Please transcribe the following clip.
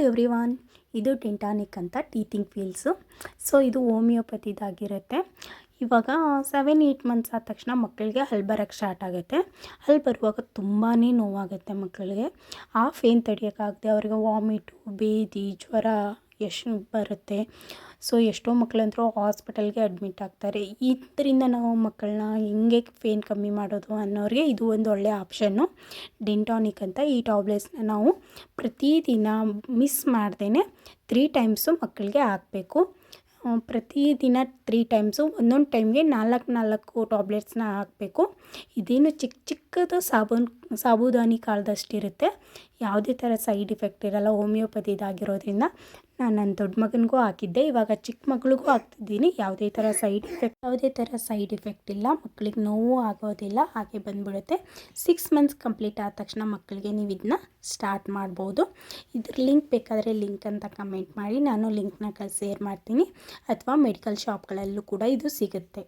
Everyone, ಇದು ಡೆಂಟಾನಿಕ್ ಅಂತ teething ಪೀಲ್ಸು. So ಇದು ಹೋಮಿಯೋಪತಿದಾಗಿರುತ್ತೆ. ಇವಾಗ 7-8 ಮಂತ್ಸ್ ಆದ ತಕ್ಷಣ ಮಕ್ಕಳಿಗೆ ಹಲ್ಲು ಬರೋಕ್ಕೆ ಸ್ಟಾರ್ಟ್ ಆಗುತ್ತೆ. ಹಲ್ಲು ಬರುವಾಗ ತುಂಬಾ ನೋವಾಗುತ್ತೆ ಮಕ್ಕಳಿಗೆ. ಆ ಪೇನ್ ತಡೆಯೋಕ್ಕಾಗದೆ ಅವ್ರಿಗೆ ವಾಮಿಟು, ಬೇದಿ, ಜ್ವರ ಎಷ್ಟು ಬರುತ್ತೆ. ಸೊ ಎಷ್ಟೋ ಮಕ್ಕಳಂತೂ ಹಾಸ್ಪಿಟಲ್ಗೆ ಅಡ್ಮಿಟ್ ಆಗ್ತಾರೆ. ಇದರಿಂದ ನಾವು ಮಕ್ಕಳನ್ನ ಹೆಂಗೆ ಪೇನ್ ಕಮ್ಮಿ ಮಾಡೋದು ಅನ್ನೋರಿಗೆ ಇದು ಒಂದು ಒಳ್ಳೆಯ ಆಪ್ಷನ್ನು. ಡೆಂಟಾನಿಕ್ ಅಂತ ಈ ಟ್ಯಾಬ್ಲೆಟ್ಸ್ನ ನಾವು ಪ್ರತಿದಿನ ಮಿಸ್ ಮಾಡ್ದೇ 3 ಟೈಮ್ಸು ಮಕ್ಕಳಿಗೆ ಹಾಕಬೇಕು. ಪ್ರತಿದಿನ 3 ಟೈಮ್ಸು, ಒಂದೊಂದು ಟೈಮ್ಗೆ 4 ಟ್ಯಾಬ್ಲೆಟ್ಸ್ನ ಹಾಕಬೇಕು. ಇದೇನು ಚಿಕ್ಕದು ಸಾಬೂದಾನಿ ಕಾಳದಷ್ಟಿರುತ್ತೆ. ಯಾವುದೇ ಥರ ಸೈಡ್ ಎಫೆಕ್ಟ್ ಇರೋಲ್ಲ ಹೋಮಿಯೋಪತಿದಾಗಿರೋದ್ರಿಂದ. ನಾನು ನನ್ನ ದೊಡ್ಡ ಮಗನಿಗೂ ಹಾಕಿದ್ದೆ, ಇವಾಗ ಚಿಕ್ಕ ಮಗಳಿಗೂ ಹಾಕ್ತಿದ್ದೀನಿ. ಯಾವುದೇ ಥರ ಸೈಡ್ ಎಫೆಕ್ಟ್ ಇಲ್ಲ. ಮಕ್ಕಳಿಗೆ ನೋವು ಆಗೋದಿಲ್ಲ, ಹಾಗೆ ಬಂದ್ಬಿಡುತ್ತೆ. 6 ಮಂತ್ಸ್ ಕಂಪ್ಲೀಟ್ ಆದ ತಕ್ಷಣ ಮಕ್ಕಳಿಗೆ ನೀವು ಇದನ್ನ ಸ್ಟಾರ್ಟ್ ಮಾಡ್ಬೋದು. ಇದ್ರ ಲಿಂಕ್ ಬೇಕಾದರೆ ಲಿಂಕ್ ಅಂತ ಕಮೆಂಟ್ ಮಾಡಿ, ನಾನು ಲಿಂಕ್ನ ಶೇರ್ ಮಾಡ್ತೀನಿ. ಅಥವಾ ಮೆಡಿಕಲ್ ಶಾಪ್ಗಳಲ್ಲೂ ಕೂಡ ಇದು ಸಿಗುತ್ತೆ.